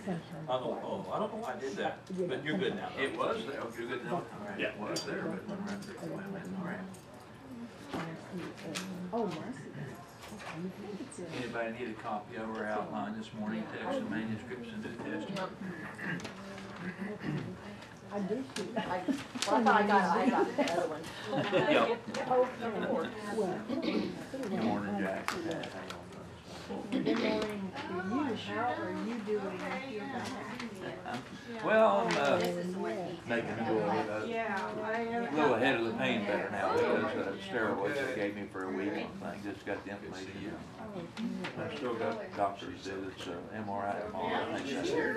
I don't know why I did that, but you're good now. It was there. Oh, you're good now? All right. Yeah. It was there, but it wasn't right there. Wait a minute. All right. Oh, mercy. Anybody need a copy of our outline this morning, text and manuscripts and New Testament? I do see. Well, I thought I got the other one. Yeah. Oh, no. Well, Good morning, Jack. good morning to you. How are you doing? Well, I'm making a little ahead of the pain better now because steroids they gave me for a week. I just got the inflammation. I still got doctors said it's MRI tomorrow. I think that's it.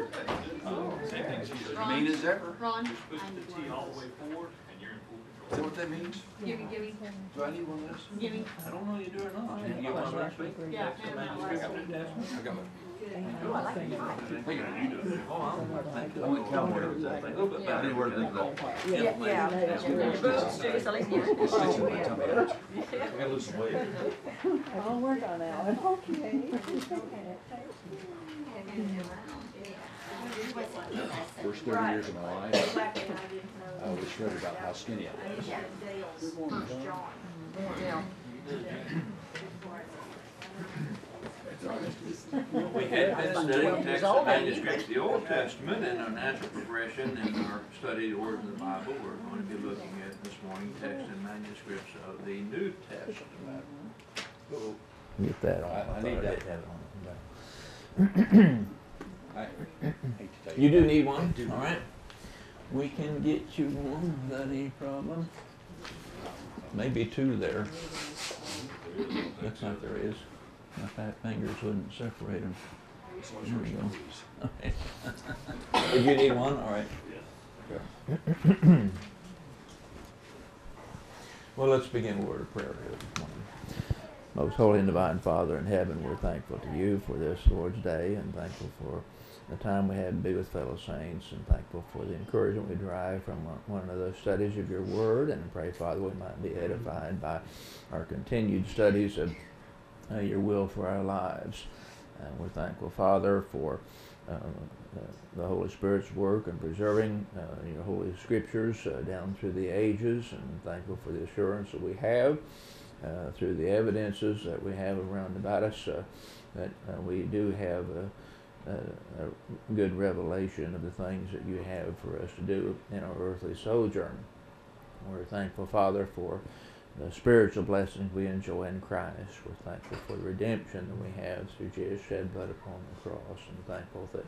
Oh, same thing as you. Mean as ever. Ron, You're supposed to put the T all the way forward, and you're in full Is that control. what that means? give me, Do I need one of those? give me. I don't know you do or not. Did you get one last week? Yeah. I got one. Oh, I like it. You do it. I went cowboy with that thing. A little bit better. Yeah. Just at least get it. I gotta lose some weight. I'll work on that one. Okay. First 30 years of my life, I was shredded about how skinny I was. Yeah. We had been studying text and manuscripts, the Old Testament, and our natural progression in our study of the words of the Bible. We're going to be looking at this morning text and manuscripts of the New Testament. Get that on. I need that. I hate to tell You do need one? All right. We can get you one without any problem. Maybe two there. Looks like there is. My fat fingers wouldn't separate them. There we go. Okay. Did you need one? All right. Well, let's begin a word of prayer here this morning. Most holy and divine Father in heaven, we're thankful to you for this Lord's Day and thankful for the time we had to be with fellow saints and thankful for the encouragement we derive from one another's studies of your word, and pray, Father, we might be edified by our continued studies of your will for our lives. We're thankful, Father, for the Holy Spirit's work in preserving your holy scriptures down through the ages, and thankful for the assurance that we have through the evidences that we have around about us that we do have a good revelation of the things that you have for us to do in our earthly sojourn. We're thankful, Father, for the spiritual blessings we enjoy in Christ. We're thankful for the redemption that we have through Jesus' shed blood upon the cross, and thankful that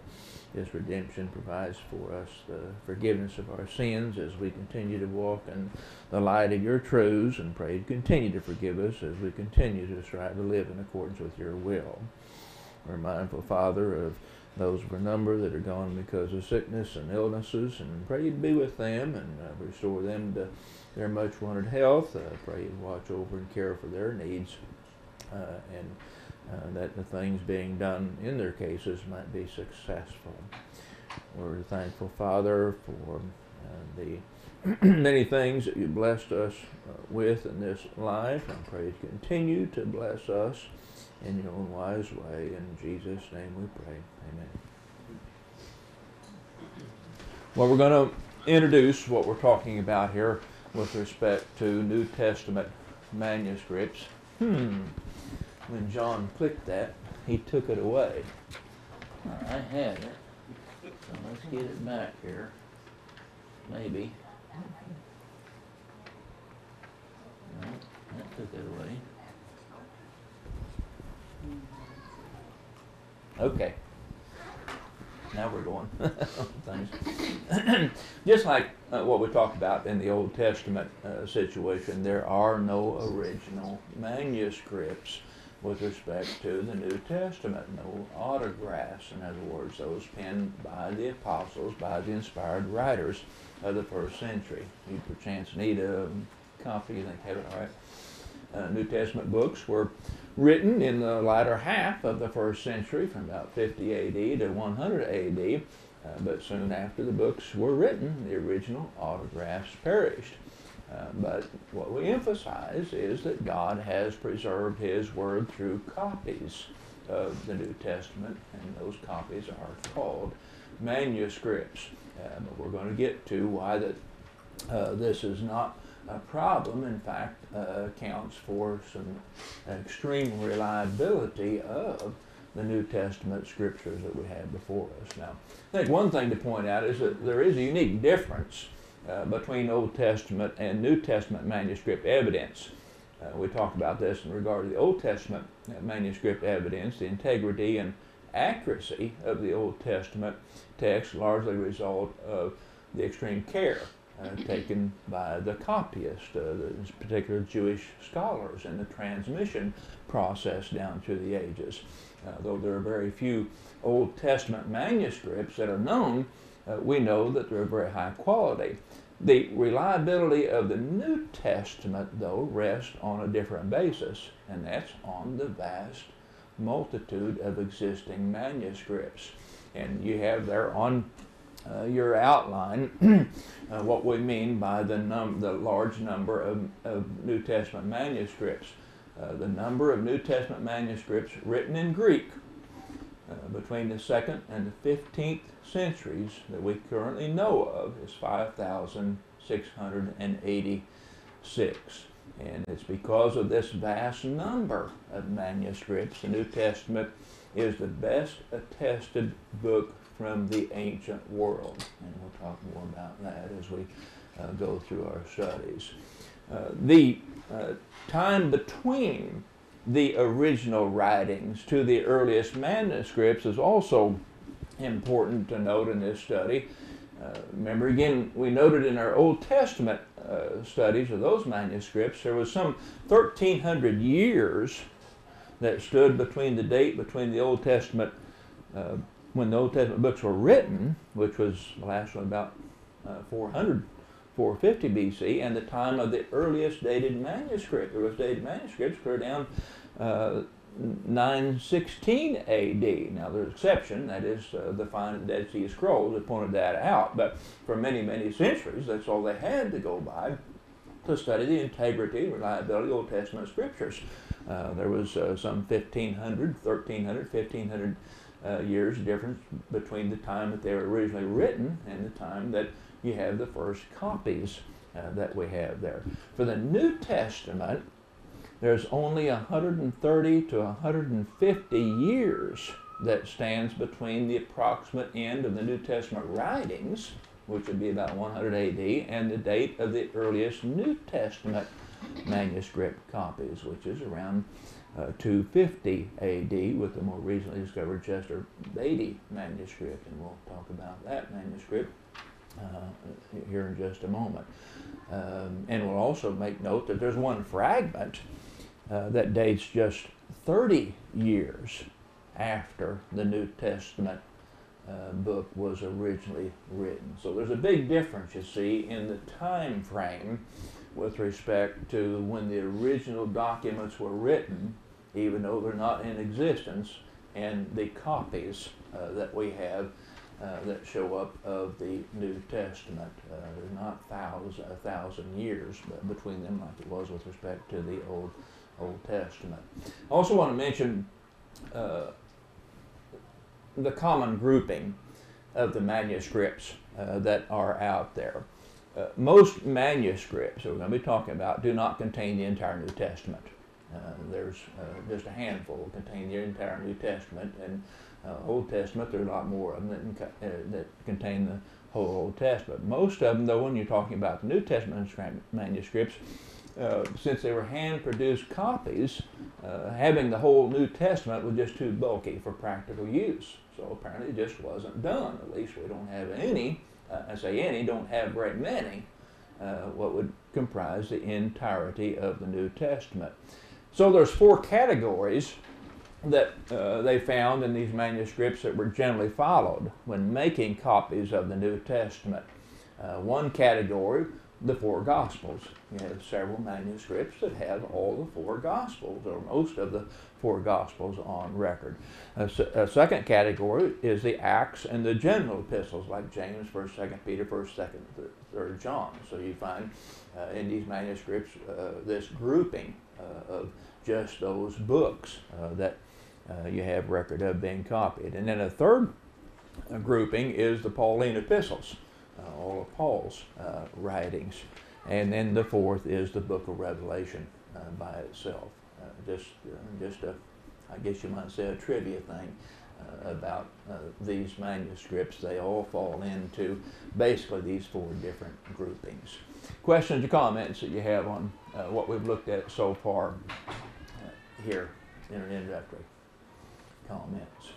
this redemption provides for us the forgiveness of our sins as we continue to walk in the light of your truths, and pray to continue to forgive us as we continue to strive to live in accordance with your will. We're mindful, Father, of those of our number that are gone because of sickness and illnesses, and pray you to be with them and restore them to their much wanted health. Pray you watch over and care for their needs, and that the things being done in their cases might be successful. We're thankful, Father, for the many things that you blessed us with in this life, and pray to continue to bless us in your own wise way. In Jesus' name we pray. Amen. Well, we're going to introduce what we're talking about here with respect to New Testament manuscripts. When John clicked that, he took it away. I had it, so let's get it back here. Maybe. No, that took it away. Okay. Now we're going. Thanks. Just like what we talked about in the Old Testament situation, there are no original manuscripts with respect to the New Testament, no autographs, in other words, those penned by the apostles, by the inspired writers of the first century. You perchance need a copy, you think, have it, all right. New Testament books were written in the latter half of the first century, from about 50 AD to 100 AD, but soon after the books were written, the original autographs perished. But what we emphasize is that God has preserved His Word through copies of the New Testament, and those copies are called manuscripts. But we're going to get to why this is not a problem. In fact, accounts for some extreme reliability of the New Testament scriptures that we have before us. Now, I think one thing to point out is that there is a unique difference between Old Testament and New Testament manuscript evidence. We talked about this in regard to the Old Testament manuscript evidence. The integrity and accuracy of the Old Testament text largely result of the extreme care taken by the copyist, in particular Jewish scholars, in the transmission process down through the ages. Though there are very few Old Testament manuscripts that are known, we know that they're very high quality. The reliability of the New Testament, though, rests on a different basis, and that's on the vast multitude of existing manuscripts. And you have there on your outline what we mean by the large number of New Testament manuscripts. The number of New Testament manuscripts written in Greek between the 2nd and the 15th centuries that we currently know of is 5,686. And it's because of this vast number of manuscripts, the New Testament is the best attested book from the ancient world. And we'll talk more about that as we go through our studies. The time between the original writings to the earliest manuscripts is also important to note in this study. Remember again, we noted in our Old Testament studies of those manuscripts, there was some 1,300 years that stood between the date between the Old Testament, when the Old Testament books were written, which was the last one about 450 BC, and the time of the earliest dated manuscript. There was dated manuscripts clear down 916 AD. Now there's an exception, that is the finding of the Dead Sea Scrolls that pointed that out, but for many, many centuries that's all they had to go by to study the integrity and reliability of Old Testament scriptures. There was some 1,500 years difference between the time that they were originally written and the time that you have the first copies that we have there. For the New Testament, there's only 130 to 150 years that stands between the approximate end of the New Testament writings, which would be about 100 AD, and the date of the earliest New Testament manuscript copies, which is around 250 AD with the more recently discovered Chester Beatty manuscript, and we'll talk about that manuscript here in just a moment. And we'll also make note that there's one fragment that dates just 30 years after the New Testament book was originally written. So there's a big difference, you see, in the time frame with respect to when the original documents were written, even though they're not in existence, and the copies that we have that show up of the New Testament. There's not a thousand years between them like it was with respect to the Old Testament. I also want to mention the common grouping of the manuscripts that are out there. Most manuscripts that we're going to be talking about do not contain the entire New Testament. There's just a handful that contain the entire New Testament, and Old Testament, there are a lot more of them that contain the whole Old Testament. Most of them, though, when you're talking about the New Testament manuscripts, since they were hand-produced copies, having the whole New Testament was just too bulky for practical use. So apparently it just wasn't done. At least we don't have any, I say any, don't have very many, what would comprise the entirety of the New Testament. So there's 4 categories that they found in these manuscripts that were generally followed when making copies of the New Testament. One category, the 4 Gospels. You have several manuscripts that have all the 4 Gospels, or most of the 4 Gospels on record. A second category is the Acts and the general epistles, like James, 1st, 2nd Peter, 1st, 2nd, 3rd John. So you find in these manuscripts this grouping of just those books that you have record of being copied. And then a third grouping is the Pauline epistles, all of Paul's writings. And then the fourth is the book of Revelation by itself. Just a, I guess you might say, a trivia thing about these manuscripts. They all fall into basically these four different groupings. Questions or comments that you have on what we've looked at so far here in an introductory comments?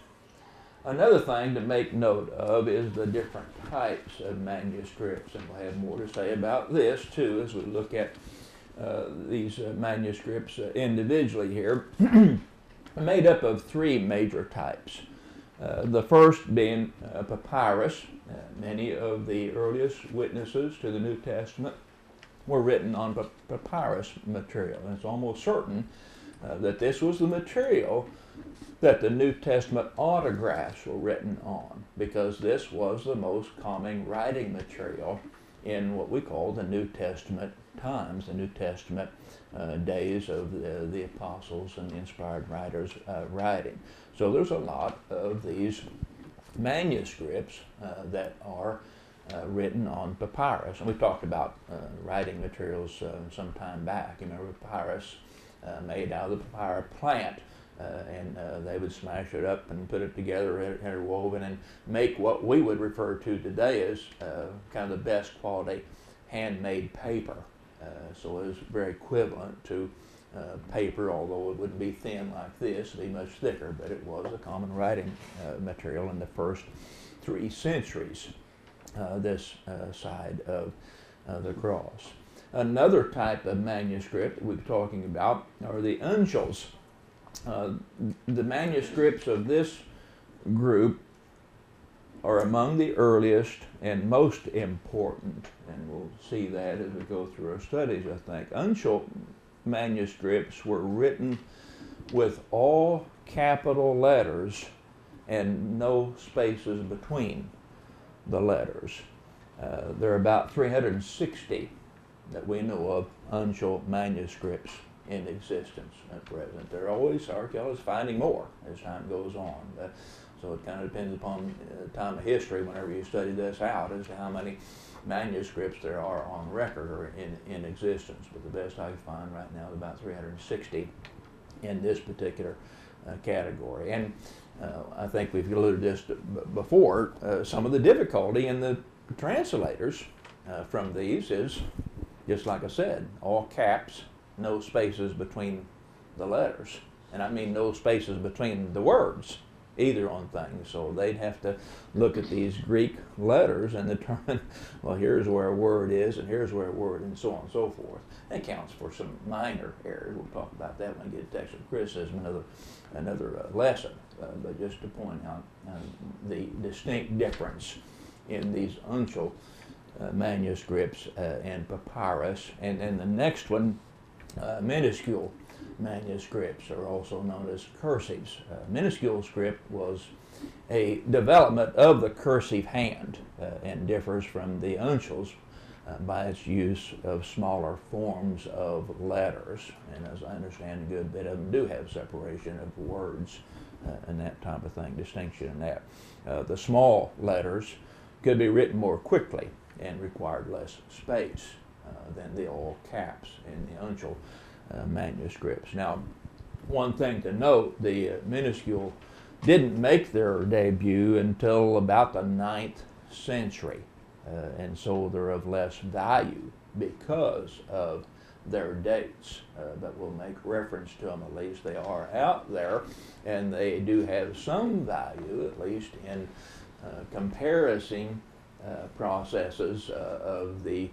Another thing to make note of is the different types of manuscripts, and we'll have more to say about this too as we look at these manuscripts individually here. Made up of three major types. The first being papyrus. Many of the earliest witnesses to the New Testament were written on papyrus material, and it's almost certain that this was the material that the New Testament autographs were written on, because this was the most common writing material in what we call the New Testament times, the New Testament days of the apostles and the inspired writers writing. So there's a lot of these manuscripts that are written on papyrus. And we talked about writing materials some time back. You remember papyrus made out of the papyrus plant. And they would smash it up and put it together interwoven and make what we would refer to today as kind of the best quality handmade paper. So it was very equivalent to paper, although it wouldn't be thin like this, it'd be much thicker, but it was a common writing material in the first 3 centuries, this side of the cross. Another type of manuscript that we're talking about are the uncials. The manuscripts of this group are among the earliest and most important, and we'll see that as we go through our studies, I think. Uncial manuscripts were written with all capital letters and no spaces between the letters. There are about 360 that we know of uncial manuscripts in existence at present. There are always archaeologists finding more as time goes on. So it kind of depends upon the time of history whenever you study this out as to how many manuscripts there are on record or in existence. But the best I can find right now is about 360 in this particular category. And I think we've alluded to this before. Some of the difficulty in the translators from these is, just like I said, all caps, no spaces between the letters. And I mean no spaces between the words either on things. So they'd have to look at these Greek letters and determine, well, here's where a word is and here's where a word, and so on and so forth. That counts for some minor errors. We'll talk about that when we get to textual criticism, another lesson. But just to point out the distinct difference in these uncial manuscripts and papyrus. And then the next one, minuscule manuscripts are also known as cursives. Minuscule script was a development of the cursive hand and differs from the uncials by its use of smaller forms of letters. And as I understand, a good bit of them do have separation of words and that type of thing, distinction in that. The small letters could be written more quickly and required less space than the all caps in the uncial manuscripts. Now, one thing to note, the minuscule didn't make their debut until about the 9th century, and so they're of less value because of their dates, but we'll make reference to them. At least they are out there, and they do have some value, at least in comparison processes of the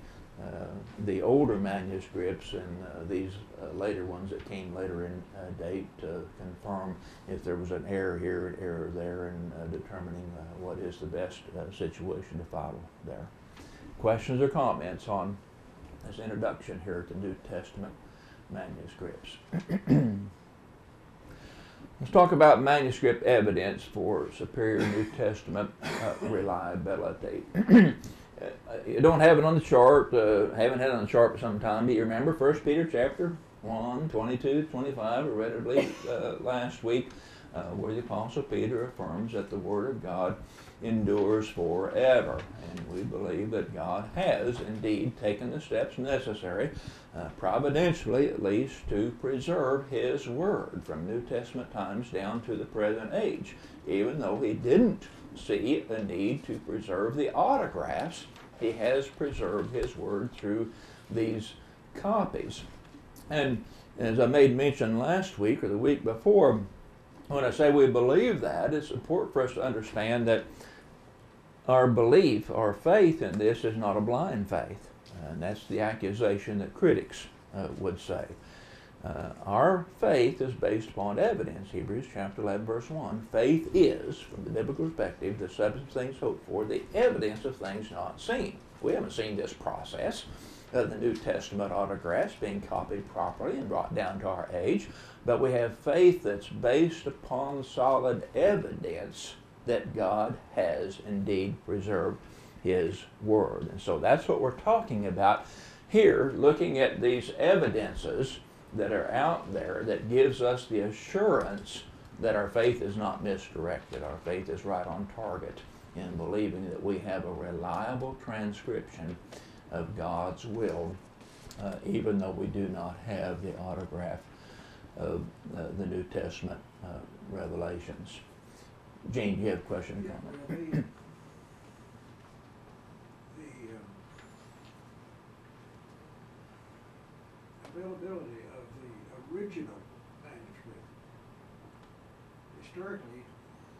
older manuscripts and these later ones that came later in date to confirm if there was an error here, an error there, and determining what is the best situation to follow there. Questions or comments on this introduction here to New Testament manuscripts? Let's talk about manuscript evidence for superior New Testament reliability. You don't have it on the chart, haven't had it on the chart for some time, but you remember 1 Peter chapter 1, 22, 25, I read it last week. where the Apostle Peter affirms that the Word of God endures forever. And we believe that God has indeed taken the steps necessary, providentially at least, to preserve His Word from New Testament times down to the present age, even though He didn't see a need to preserve the autographs. He has preserved His Word through these copies. And as I made mention last week or the week before, when I say we believe that, it's important for us to understand that our belief, our faith in this is not a blind faith. And that's the accusation that critics would say. Our faith is based upon evidence. Hebrews chapter 11, verse 1. Faith is, from the biblical perspective, the substance of things hoped for, the evidence of things not seen. We haven't seen this process of the New Testament autographs being copied properly and brought down to our age, but we have faith that's based upon solid evidence that God has indeed preserved His Word. And so that's what we're talking about here, looking at these evidences that are out there that gives us the assurance that our faith is not misdirected. Our faith is right on target in believing that we have a reliable transcription of God's will, even though we do not have the autograph of the New Testament revelations. Gene, do you have a question or comment? The availability of the original manuscript historically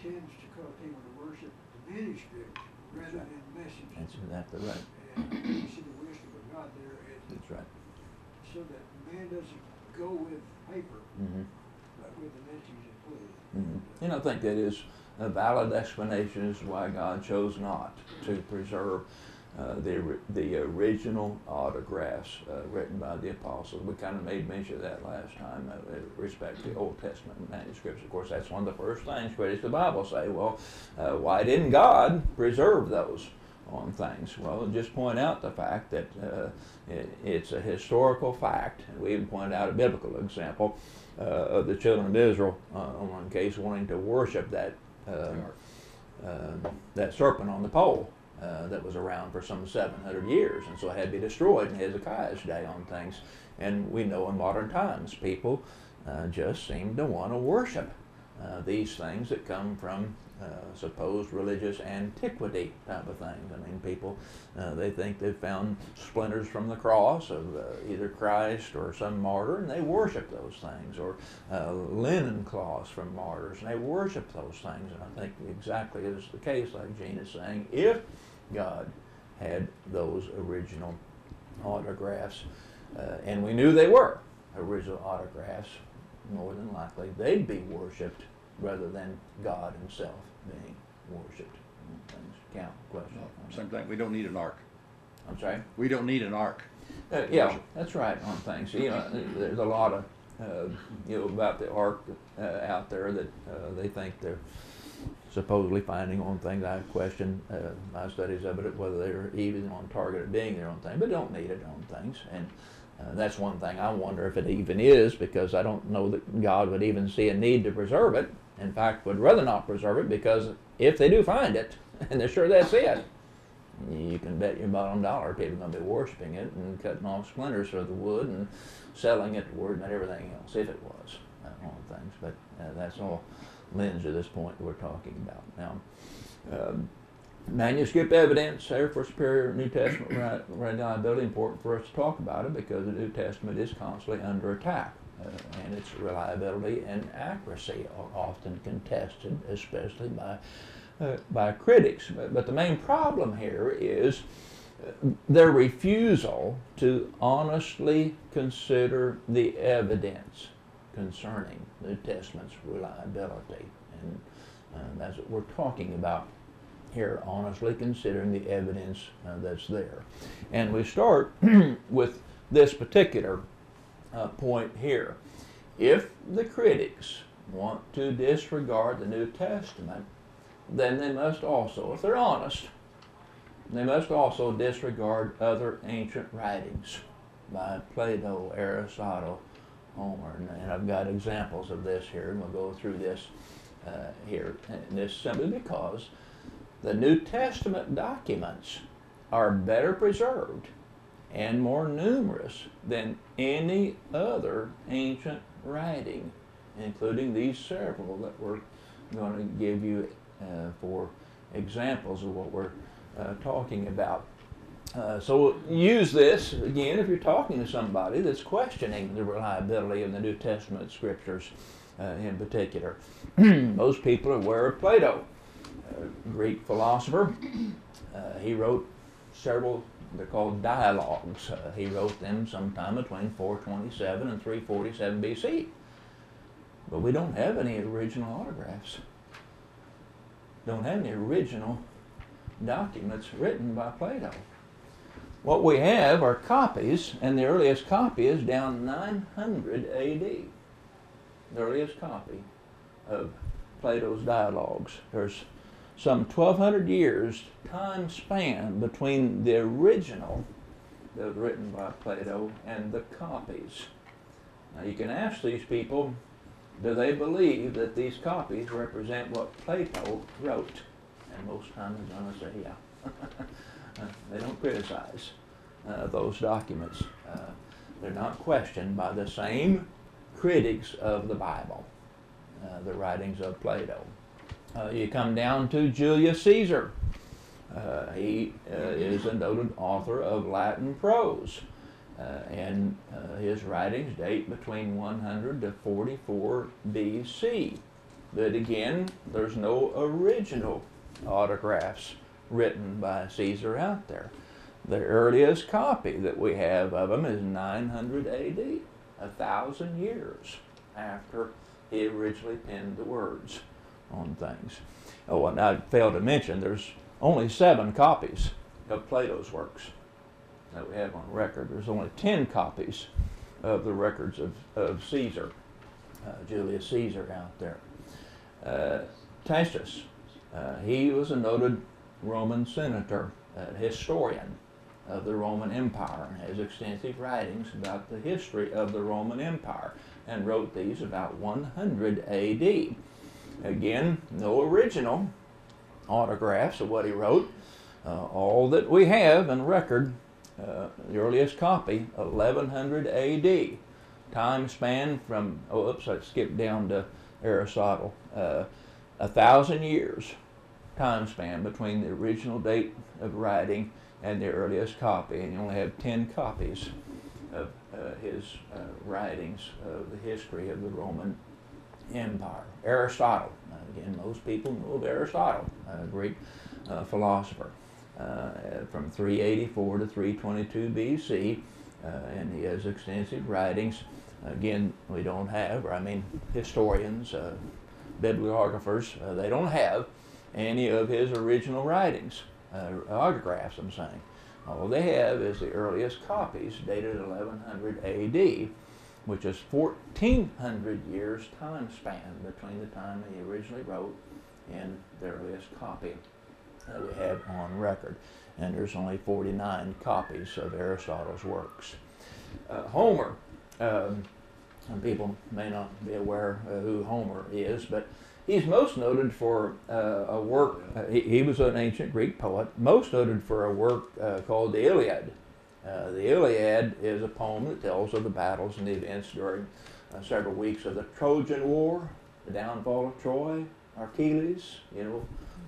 tends to cause people to worship the manuscript rather than the message. That's exactly right. And you see the wisdom of God there, That's right. so that man doesn't go with paper, Mm-hmm. but with the message included. Mm-hmm. And I think that is a valid explanation as to why God chose not to preserve the original autographs written by the apostles. We kind of made mention of that last time with respect to the Old Testament manuscripts. Of course, that's one of the first things critics of the Bible say, well, why didn't God preserve those on things? Well, just point out the fact that it's a historical fact, and we even pointed out a biblical example of the children of Israel on one case wanting to worship that serpent on the pole that was around for some 700 years, and so it had to be destroyed in Hezekiah's day on things. And we know in modern times people just seem to want to worship these things that come from supposed religious antiquity type of things. I mean, people, they think they've found splinters from the cross of either Christ or some martyr, and they worship those things, or linen cloths from martyrs, and they worship those things. And I think exactly is the case, like Gene is saying, if God had those original autographs, and we knew they were original autographs, more than likely they'd be worshipped rather than God Himself being worshipped. Things count. Question. Same thing. We don't need an ark. I'm sorry? We don't need an ark. Yeah, that's right on things. You know, there's a lot of about the ark out there that they think they're supposedly finding on things. I question my studies of it, whether they're even on target at being there on things, but don't need it on things. And that's one thing I wonder if it even is, because I don't know that God would even see a need to preserve it. In fact, would rather not preserve it, because if they do find it, and they're sure that's it, you can bet your bottom dollar people are going to be worshiping it and cutting off splinters of the wood and selling it for not everything else, if it was on things. But that's all lens at this point that we're talking about. Now, manuscript evidence there for superior New Testament reliability, important for us to talk about it, because the New Testament is constantly under attack, and its reliability and accuracy are often contested, especially by critics. But the main problem here is their refusal to honestly consider the evidence concerning the New Testament's reliability. And that's what we're talking about here, honestly considering the evidence that's there. And we start with this particular point here. If the critics want to disregard the New Testament, then they must also, if they're honest, they must also disregard other ancient writings by Plato, Aristotle, Homer, and I've got examples of this here, and we'll go through this here. And this simply because the New Testament documents are better preserved and more numerous than any other ancient writing, including these several that we're going to give you for examples of what we're talking about. So use this, again, if you're talking to somebody that's questioning the reliability of the New Testament scriptures in particular. Most people are aware of Plato, a Greek philosopher. He wrote several, they're called dialogues. He wrote them sometime between 427 and 347 BC. But we don't have any original autographs. Don't have any original documents written by Plato. What we have are copies, and the earliest copy is down 900 AD. The earliest copy of Plato's dialogues. There's some 1,200 years time span between the original that was written by Plato and the copies. Now you can ask these people, do they believe that these copies represent what Plato wrote? And most times they're going to say, yeah. They don't criticize those documents. They're not questioned by the same critics of the Bible, the writings of Plato. You come down to Julius Caesar. He is a noted author of Latin prose, and his writings date between 100 to 44 BC. But again, there's no original autographs written by Caesar out there. The earliest copy that we have of him is 900 AD, 1,000 years after he originally penned the words on things. Oh, and I failed to mention there's only 7 copies of Plato's works that we have on record. There's only 10 copies of the records of Caesar, Julius Caesar out there. Tacitus, he was a noted Roman senator, historian of the Roman Empire, and has extensive writings about the history of the Roman Empire, and wrote these about 100 AD. Again, no original autographs of what he wrote. All that we have in record, the earliest copy, 1100 AD. Time span from, I skipped down to Aristotle. 1,000 years time span between the original date of writing and the earliest copy, and you only have 10 copies of his writings of the history of the Roman Empire. Aristotle, again, most people know of Aristotle, a Greek philosopher, from 384 to 322 BC, and he has extensive writings. Again, we don't have, or I mean, historians, bibliographers, they don't have any of his original writings, autographs I'm saying. All they have is the earliest copies dated 1100 AD, which is 1,400 years time span between the time he originally wrote and the earliest copy that we have on record. And there's only 49 copies of Aristotle's works. Homer, some people may not be aware who Homer is, but he's most noted for a work, he was an ancient Greek poet, most noted for a work called the Iliad. The Iliad is a poem that tells of the battles and the events during several weeks of the Trojan War, the downfall of Troy, Achilles,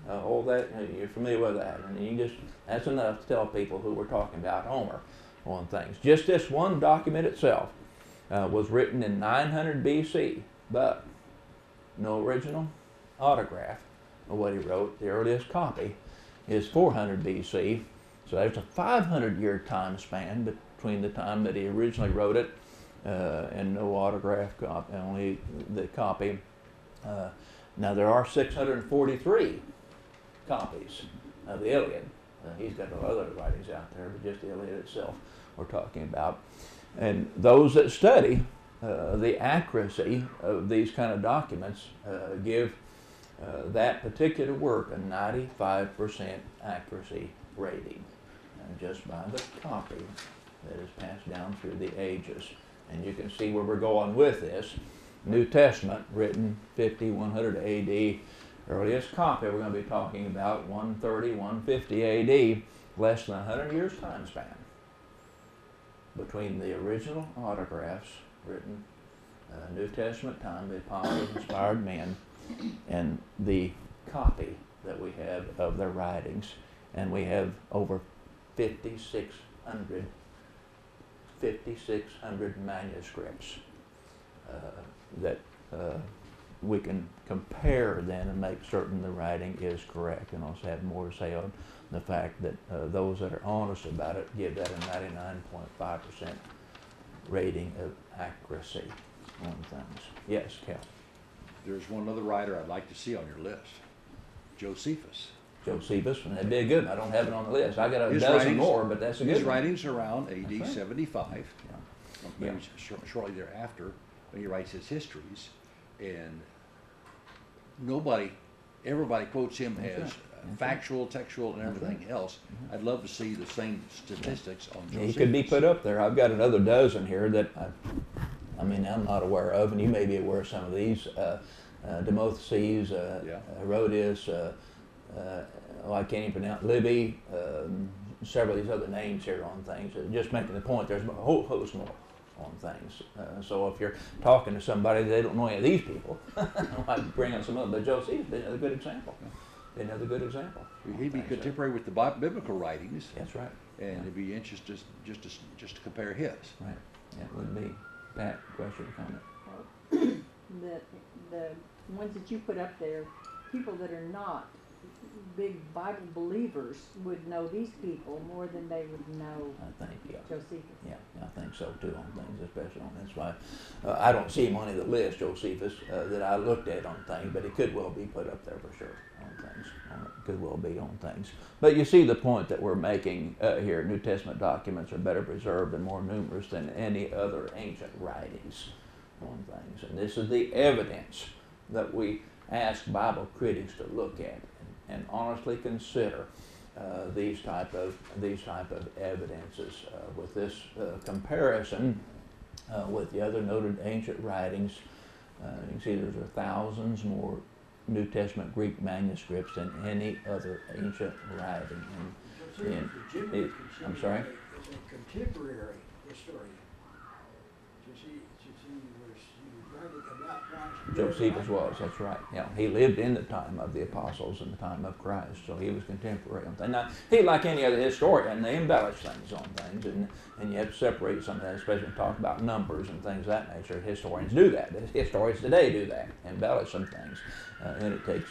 all that. You're familiar with that. And that's enough to tell people who we're talking about Homer on things. Just this one document itself was written in 900 BC, but no original autograph of what he wrote. The earliest copy is 400 BC. So there's a 500-year time span between the time that he originally wrote it and no autograph copy, only the copy. Now there are 643 copies of the Iliad. He's got other writings out there, but just the Iliad itself we're talking about. And those that study the accuracy of these kind of documents give that particular work a 95% accuracy rating, just by the copy that is passed down through the ages. And you can see where we're going with this. New Testament, written 100 AD. Earliest copy we're going to be talking about 130, 150 AD, less than 100 years time span between the original autographs written New Testament time, the apostles, inspired men, and the copy that we have of their writings. And we have over 5,600 manuscripts that we can compare then and make certain the writing is correct, and also have more to say on the fact that those that are honest about it give that a 99.5% rating of accuracy on things. Yes, Cal. There's one other writer I'd like to see on your list, Josephus. Josephus, and that'd be a good one. I don't have it on the list. I got a His dozen writings- more, but that's a good His one. writings around AD That's right. 75, maybe Yeah. shortly thereafter, when he writes his histories, and everybody quotes him That's as right. That's factual, textual, and That's everything else. I'd love to see the same statistics on Yeah, Josephus. he could be put up there. I've got another dozen here that I'm not aware of, and you may be aware of some of these. Demosthenes, Herodotus, I can't even pronounce, Livy, several of these other names here on things. Just making the point, there's a whole host more on things. So if you're talking to somebody, they don't know any of these people, I bring in some other, but Josephus is another good example. Another good example. He'd be contemporary with the biblical writings, That's right. and it'd be interesting just to compare his. Right. Yeah, it would be. Pat, question or comment? The ones that you put up there, people that are not big Bible believers would know these people more than they would know I think, yeah. Josephus. Yeah, I think so too on things, especially on this. Why I don't see him on the list, Josephus, that I looked at on things, but he could well be put up there for sure on things. Could well be on things. But you see the point that we're making here. New Testament documents are better preserved and more numerous than any other ancient writings on things. And this is the evidence that we ask Bible critics to look at and honestly consider these type of evidences with this comparison with the other noted ancient writings. You can see there's thousands more New Testament Greek manuscripts than any other ancient writing. I'm sorry? Is a contemporary historian. He was writing about Christ. Josephus was, that's right. Yeah, he lived in the time of the apostles and the time of Christ, so he was contemporary on things. Now, he, like any other historian, they embellish things on things, and you have to separate some of that, especially when talk about numbers and things of that nature. Historians do that. Historians today do that, embellish some things. And it takes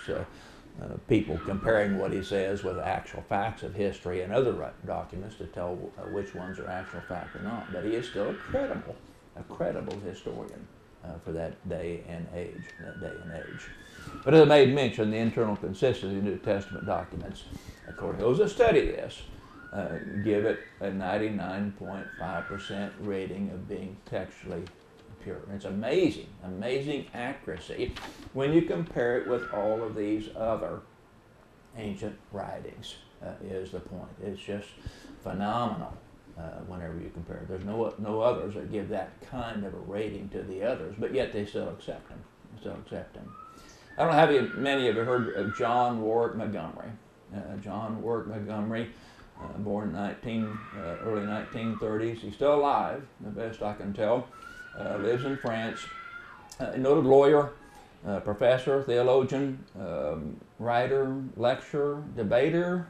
people comparing what he says with actual facts of history and other documents to tell which ones are actual fact or not. But he is still a credible historian for that day and age. But as I made mention, the internal consistency of New Testament documents, according to those that study this, give it a 99.5% rating of being textually pure. It's amazing accuracy when you compare it with all of these other ancient writings, is the point. It's just phenomenal whenever you compare. There's no others that give that kind of a rating to the others, but yet they still accept them. I don't know how many of you heard of John Warwick Montgomery. John Warwick Montgomery, born in early 1930s. He's still alive, the best I can tell. Lives in France. A noted lawyer, professor, theologian, writer, lecturer, debater.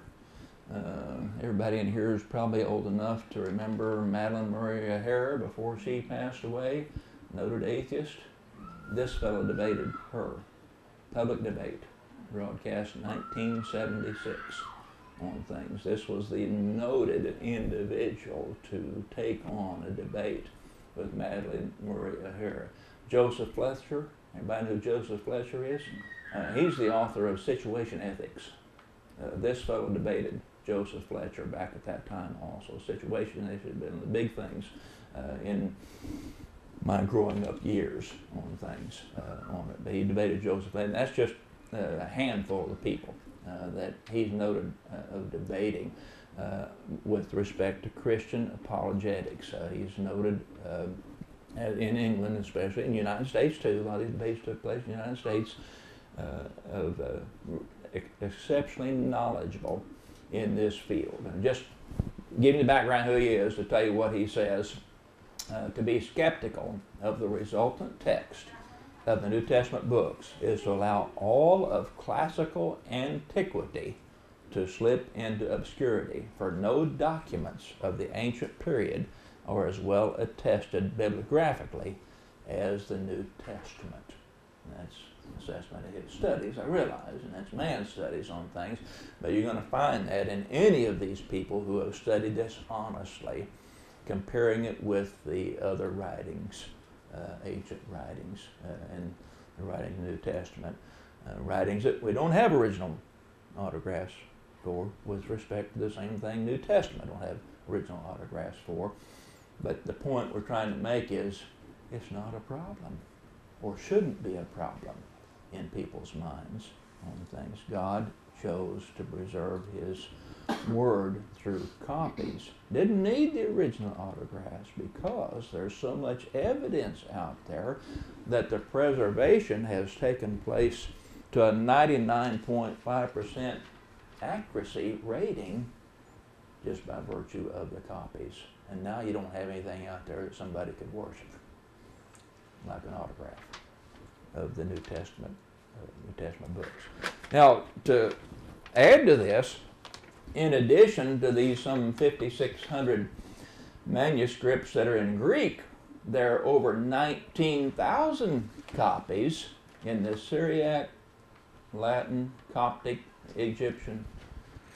Everybody in here is probably old enough to remember Madalyn Murray O'Hair before she passed away. Noted atheist. This fellow debated her. Public debate, broadcast in 1976 on things. This was the noted individual to take on a debate with Madalyn Murray O'Hair. Joseph Fletcher, everybody know who Joseph Fletcher is? He's the author of Situation Ethics. This fellow debated Joseph Fletcher back at that time also. Situation Ethics had been the big things in my growing up years on things on it. But he debated Joseph Fletcher, and that's just a handful of the people that he's noted of debating with respect to Christian apologetics. He's noted in England especially, in the United States too, a lot of these debates took place in the United States, exceptionally knowledgeable in this field. And just giving the background who he is to tell you what he says, to be skeptical of the resultant text of the New Testament books is to allow all of classical antiquity to slip into obscurity, for no documents of the ancient period are as well attested bibliographically as the New Testament. And that's assessment of his studies, I realize, and that's man's studies on things, but you're going to find that in any of these people who have studied this honestly, comparing it with the other writings, ancient writings, and the writings of the New Testament, writings that we don't have original autographs for, with respect to the same thing New Testament don't have original autographs for. But the point we're trying to make is it's not a problem, or shouldn't be a problem in people's minds on things. God chose to preserve his word through copies. Didn't need the original autographs because there's so much evidence out there that the preservation has taken place to a 99.5% accuracy rating just by virtue of the copies. And now you don't have anything out there that somebody could worship, like an autograph of the New Testament books. Now, to add to this, in addition to these some 5,600 manuscripts that are in Greek, there are over 19,000 copies in the Syriac, Latin, Coptic, Egyptian,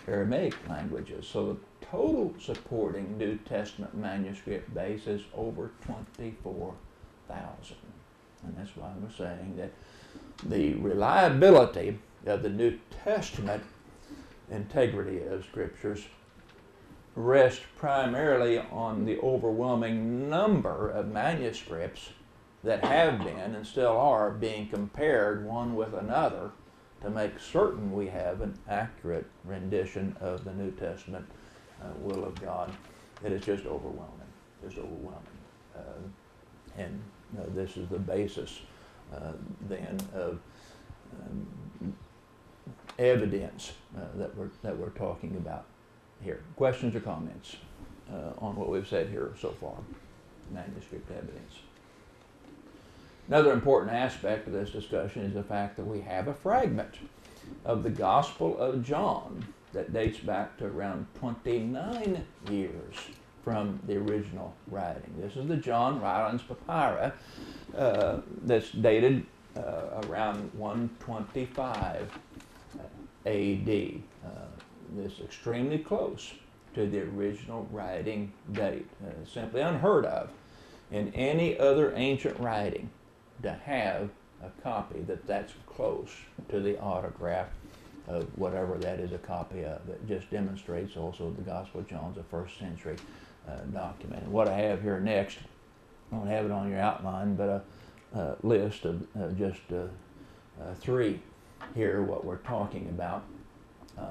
Aramaic languages. So the total supporting New Testament manuscript base is over 24,000. And that's why we're saying that the reliability of the New Testament integrity of Scriptures rests primarily on the overwhelming number of manuscripts that have been and still are being compared one with another to make certain we have an accurate rendition of the New Testament will of God. It is just overwhelming, and this is the basis then of evidence that we're talking about here. Questions or comments on what we've said here so far? Manuscript evidence. Another important aspect of this discussion is the fact that we have a fragment of the Gospel of John that dates back to around 29 years from the original writing. This is the John Rylands Papyri that's dated around 125 A.D. This is extremely close to the original writing date. Simply unheard of in any other ancient writing to have a copy that's close to the autograph of whatever that is a copy of. It just demonstrates also the Gospel of John's a first century document. And what I have here next, I don't have it on your outline, but a list of just three here, what we're talking about.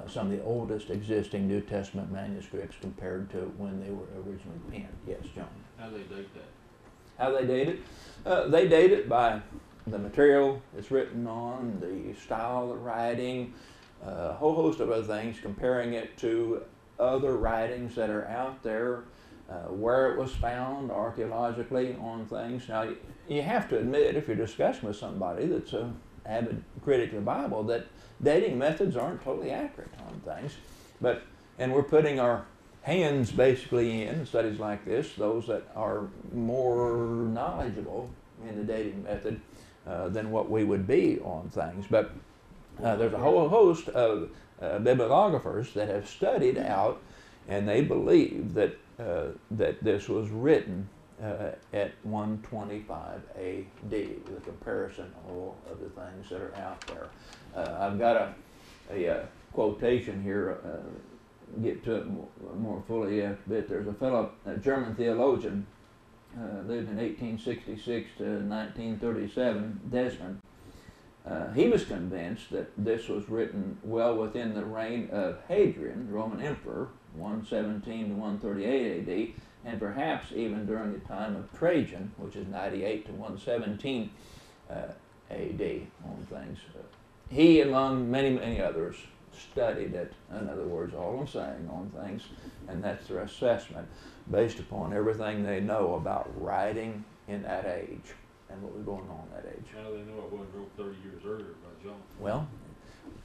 Some of the oldest existing New Testament manuscripts compared to when they were originally penned. Yes, John? How do they date that? How they date it? They date it by the material it's written on, the style of the writing, a whole host of other things, comparing it to other writings that are out there, where it was found archaeologically on things. Now, you have to admit, if you're discussing with somebody that's an avid critic of the Bible, that dating methods aren't totally accurate on things. And we're putting our hands basically in studies like this, those that are more knowledgeable in the dating method than what we would be on things. But there's a whole host of bibliographers that have studied out, and they believe that that this was written at 125 A.D. with a comparison of all of the things that are out there. I've got a quotation here. Get to it more fully a bit. There's a fellow, a German theologian, lived in 1866 to 1937, Desmond. He was convinced that this was written well within the reign of Hadrian, the Roman emperor, 117 to 138 AD, and perhaps even during the time of Trajan, which is 98 to 117 AD on things. He, among many, many others, studied it, in other words, all I'm saying on things, and that's their assessment based upon everything they know about writing in that age and what was going on in that age. How do they know it wasn't wrote 30 years earlier by John? Well,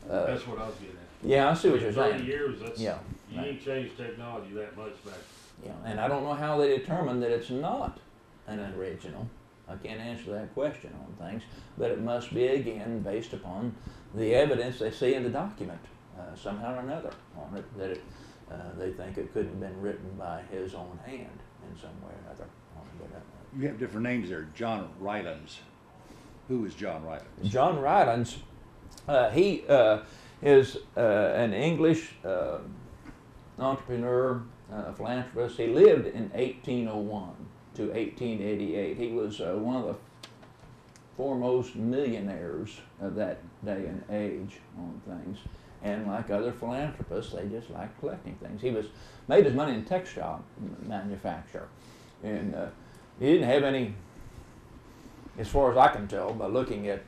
That's what I was getting at. yeah, I see what you're 30 saying. years, that's, Yeah, you ain't changed technology that much back. yeah, and I don't know how they determined that it's not an original. I can't answer that question on things, but it must be again based upon the evidence they see in the document, somehow or another, on it, that they think it could have been written by his own hand in some way or other. You have different names there. John Rylands. Who is John Rylands? John Rylands, he is an English entrepreneur, philanthropist. He lived in 1801 to 1888. He was one of the foremost millionaires of that day and age on things. And like other philanthropists, they just like collecting things. He made his money in textile manufacture, and he didn't have any, as far as I can tell by looking at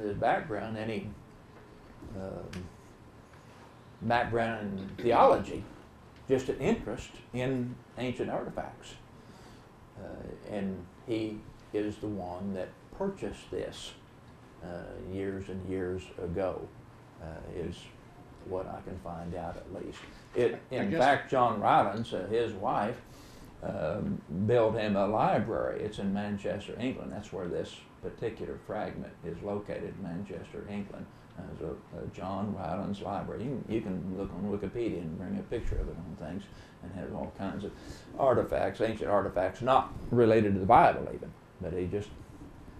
his background, any background in theology, just an interest in ancient artifacts. And he is the one that purchased this years and years ago, is what I can find out at least. In fact, John Rylands, his wife, built him a library. It's in Manchester, England. That's where this particular fragment is located, Manchester, England. There's a John Rylands library. You can look on Wikipedia and bring a picture of it on things, and has all kinds of artifacts, ancient artifacts, not related to the Bible even, but he just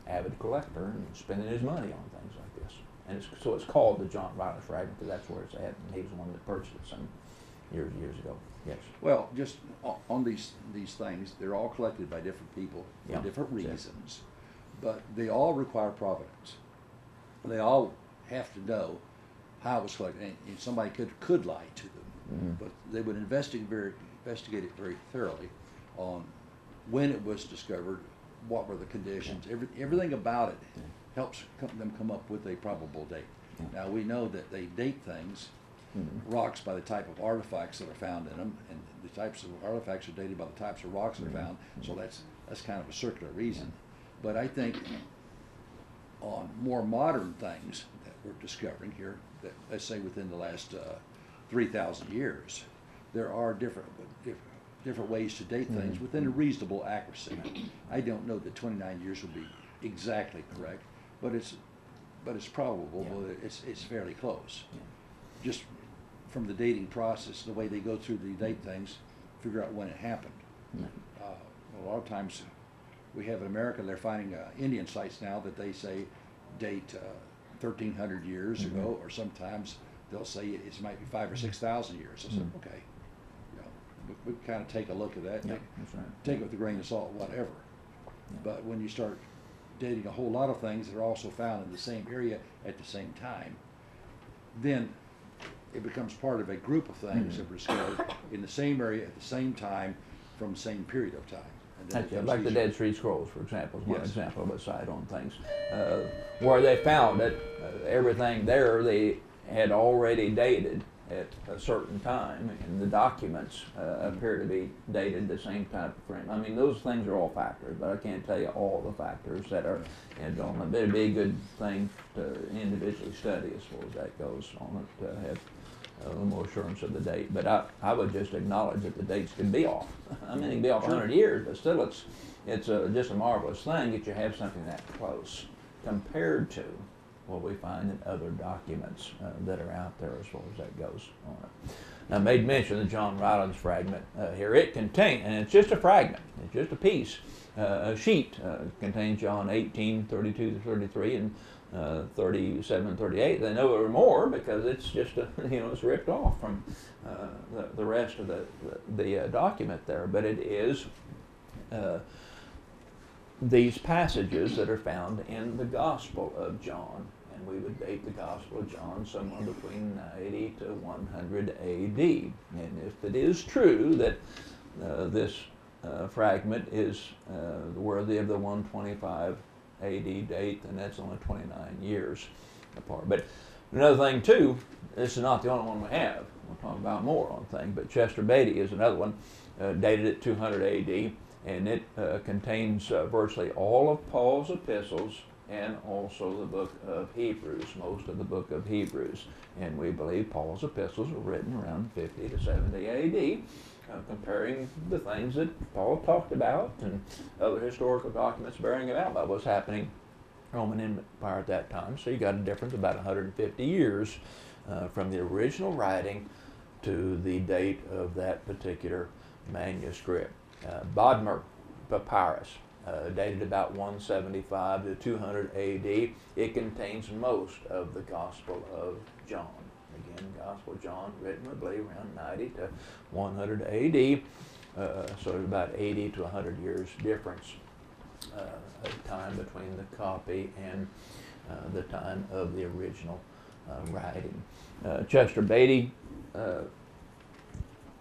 avid collector and spending his money on things like this. And so it's called the John Rylands fragment because that's where it's at, and he was the one that purchased it some years ago. Yes. Well, just on these things, they're all collected by different people for Yeah. different reasons, but they all require provenance. They all have to know how it was collected, and somebody could lie to them, but they would investigate it very thoroughly on when it was discovered, what were the conditions, everything about it helps them come up with a probable date. Now we know that they date things, rocks, by the type of artifacts that are found in them, and the types of artifacts are dated by the types of rocks that are found. So that's kind of a circular reason. But I think on more modern things that we're discovering here, that let's say within the last 3,000 years, there are different ways to date things within a reasonable accuracy. I don't know that 29 years would be exactly correct, but it's probable. Well, it's fairly close. Just from the dating process, the way they go through the date things, figure out when it happened. A lot of times we have in America, they're finding Indian sites now that they say date 1,300 years ago, or sometimes they'll say it might be 5,000 or 6,000 years. I said, okay, we kind of take a look at that, take it with a grain of salt, whatever. But when you start dating a whole lot of things that are also found in the same area at the same time, then it becomes part of a group of things that were discovered in the same area at the same time from the same period of time. And then it becomes Like the easier. Dead Sea Scrolls, for example, is one Yes. example of a site on things, where they found that everything there they had already dated at a certain time, and the documents appear to be dated the same type of frame. I mean, those things are all factors, but I can't tell you all the factors that are involved. It'd be a good thing to individually study as far as that goes on it, to have a little more assurance of the date. But I would just acknowledge that the dates can be off. I mean, it can be off 100 years, but still it's just a marvelous thing that you have something that close compared to what we find in other documents that are out there as far as that goes on it. I made mention of the John Rylands fragment here. It contains, and it's just a fragment, it's just a piece, a sheet, contains John 18, 32 to 33, and 37, 38. They know there were more because it's just, it's ripped off from the rest of the document there. But it is these passages that are found in the Gospel of John. and we would date the Gospel of John somewhere between 90 to 100 AD. And if it is true that this fragment is worthy of the 125 AD date, then that's only 29 years apart. But another thing too, this is not the only one we have. We'll talk about more on things, but Chester Beatty is another one, dated at 200 AD, and it contains virtually all of Paul's epistles and also the book of Hebrews, most of the book of Hebrews. And we believe Paul's epistles were written around 50 to 70 AD, comparing the things that Paul talked about and other historical documents bearing about what was happening in the Roman Empire at that time. So you got a difference of about 150 years from the original writing to the date of that particular manuscript. Bodmer Papyrus, dated about 175 to 200 AD. It contains most of the Gospel of John. Again, Gospel of John, written, I believe, around 90 to 100 AD. So there's about 80 to 100 years difference of time between the copy and the time of the original writing. Chester Beatty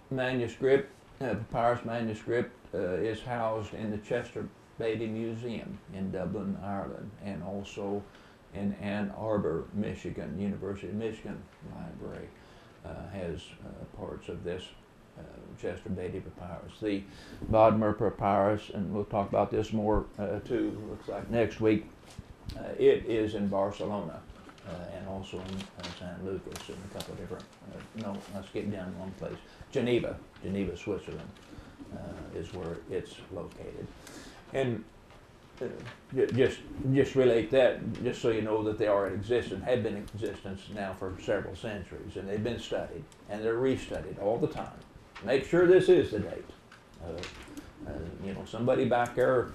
manuscript, papyrus manuscript, is housed in the Chester Beatty Museum in Dublin, Ireland, and also in Ann Arbor, Michigan. University of Michigan Library has parts of this Chester Beatty papyrus. The Bodmer Papyrus, and we'll talk about this more too, looks like next week, it is in Barcelona and also in San Lucas and a couple of different, no, I skipped down one place, Geneva, Switzerland is where it's located. And just relate that, just so you know that they are in existence, have been in existence now for several centuries, and they've been studied, and they're restudied all the time. Make sure this is the date. You know, somebody back there,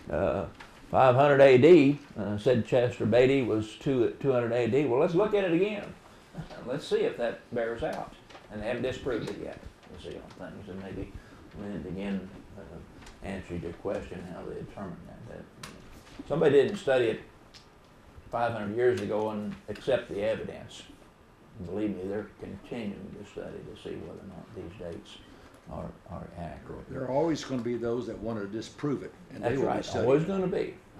500 AD, said Chester Beatty was 200 AD. Well, let's look at it again. Let's see if that bears out. And they haven't disproved it yet. We'll see on things, and maybe when it again answer your question how they determine that. Somebody didn't study it 500 years ago and accept the evidence. Believe me, they're continuing to study to see whether or not these dates are accurate. There are always going to be those that want to disprove it, and That's they will right. be studying.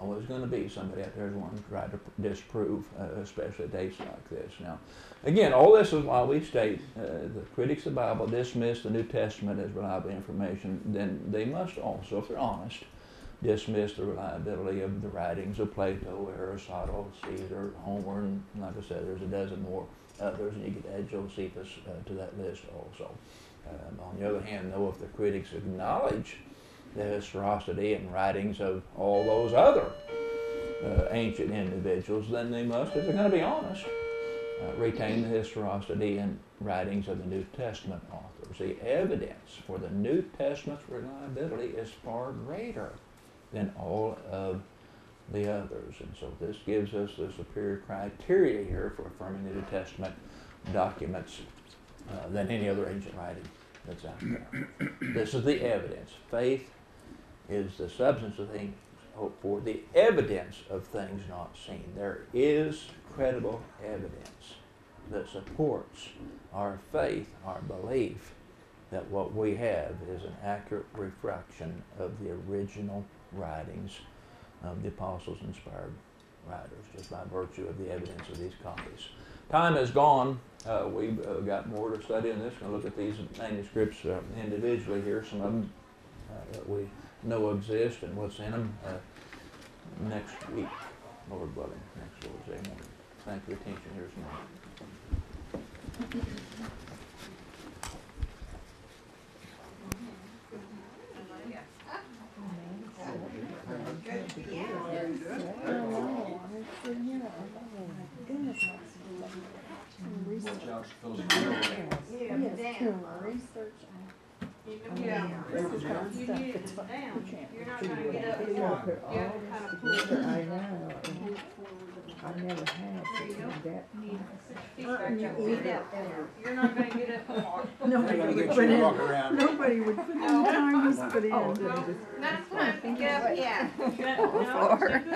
Always going to be somebody out there who's wanting to try to disprove, especially dates like this. Now, again, all this is why we state the critics of the Bible dismiss the New Testament as reliable information. Then they must also, if they're honest, dismiss the reliability of the writings of Plato, Aristotle, Caesar, Homer, and like I said, there's a dozen more others, and you could add Josephus to that list also. On the other hand, though, if the critics acknowledge the historicity and writings of all those other ancient individuals, then they must, if they're going to be honest, retain the historicity and writings of the New Testament authors. The evidence for the New Testament's reliability is far greater than all of the others. And so this gives us the superior criteria here for affirming the New Testament documents than any other ancient writing that's out there. This is the evidence. Faith is the substance of things hoped for, the evidence of things not seen. There is credible evidence that supports our faith, our belief that what we have is an accurate reflection of the original writings of the apostles' inspired writers, just by virtue of the evidence of these copies. Time has gone. We've got more to study on this. We're going to look at these manuscripts individually here. Some of them that we know exist and what's in them next week, Lord willing, next Lord's Day morning. Thank you for your attention here this morning. Yeah. This is kind of stuff that's what You're not gonna get up and walk. You have to kind of pull. I know. I never had such a that. You're not gonna get up and walk. Nobody would put in, nobody would put in time to put in. That's what, yeah.